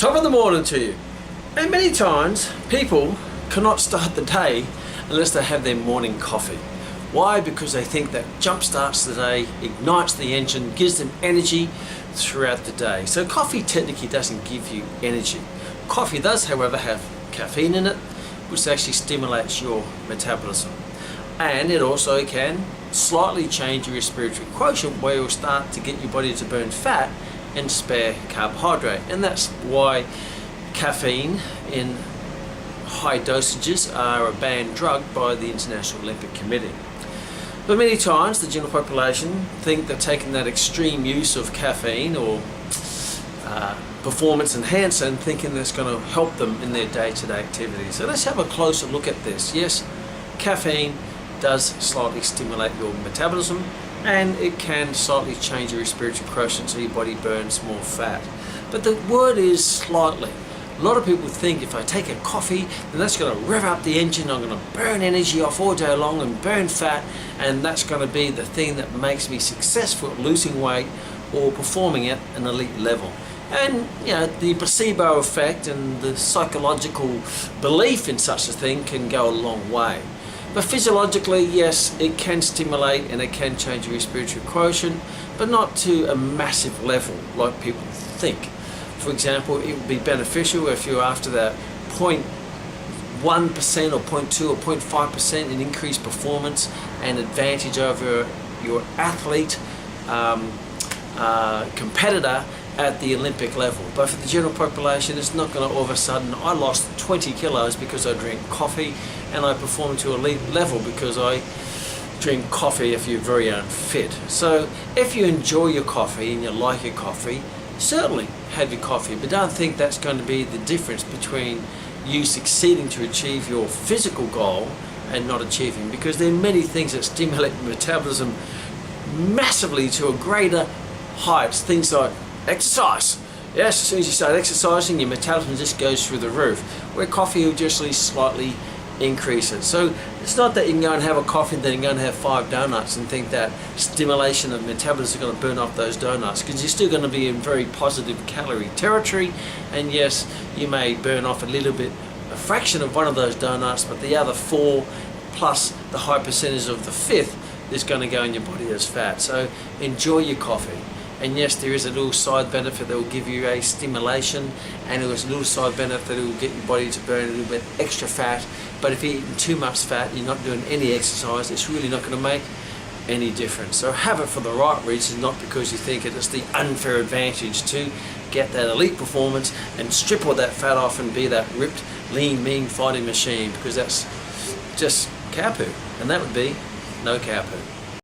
Top of the morning to you. And many times people cannot start the day unless they have their morning coffee. Why? Because they think that jump starts the day, ignites the engine, gives them energy throughout the day. So coffee technically doesn't give you energy. Coffee does, however, have caffeine in it, which actually stimulates your metabolism. And it also can slightly change your respiratory quotient, where you'll start to get your body to burn fat and spare carbohydrate. And that's why caffeine in high dosages are a banned drug by the International Olympic Committee. But many times the general population think that taking that extreme use of caffeine or performance enhancer and thinking that's going to help them in their day-to-day activities. So let's have a closer look at this. Yes, caffeine does slightly stimulate your metabolism, and it can slightly change your respiratory quotient so your body burns more fat. But the word is slightly. A lot of people think if I take a coffee, then that's going to rev up the engine, I'm going to burn energy off all day long and burn fat, and that's going to be the thing that makes me successful at losing weight or performing at an elite level. And you know, the placebo effect and the psychological belief in such a thing can go a long way. But physiologically, yes, it can stimulate and it can change your respiratory quotient, but not to a massive level like people think. For example, it would be beneficial if you're after that 0.1% or 0.2 or 0.5% in increased performance and advantage over your athlete competitor at the Olympic level. But for the general population, it's not going to all of a sudden, I lost 20 kilos because I drink coffee, and I perform to elite level because I drink coffee if you're very unfit. So if you enjoy your coffee and you like your coffee, certainly have your coffee, but don't think that's going to be the difference between you succeeding to achieve your physical goal and not achieving, because there are many things that stimulate metabolism massively to a greater heights. Things like exercise. Yes, as soon as you start exercising, your metabolism just goes through the roof, where coffee will just slightly increase it. So it's not that you can go and have a coffee and then you go and have 5 donuts and think that stimulation of metabolism is going to burn off those donuts, because you're still going to be in very positive calorie territory, and yes, you may burn off a little bit, a fraction of one of those donuts, but the other 4 plus the high percentage of the 5th is going to go in your body as fat. So enjoy your coffee. And yes, there is a little side benefit that will give you a stimulation, and there is a little side benefit that will get your body to burn a little bit extra fat. But if you're eating too much fat, you're not doing any exercise, it's really not going to make any difference. So have it for the right reason, not because you think it is the unfair advantage to get that elite performance and strip all that fat off and be that ripped, lean, mean fighting machine, because that's just cow poo, and that would be no cow poo.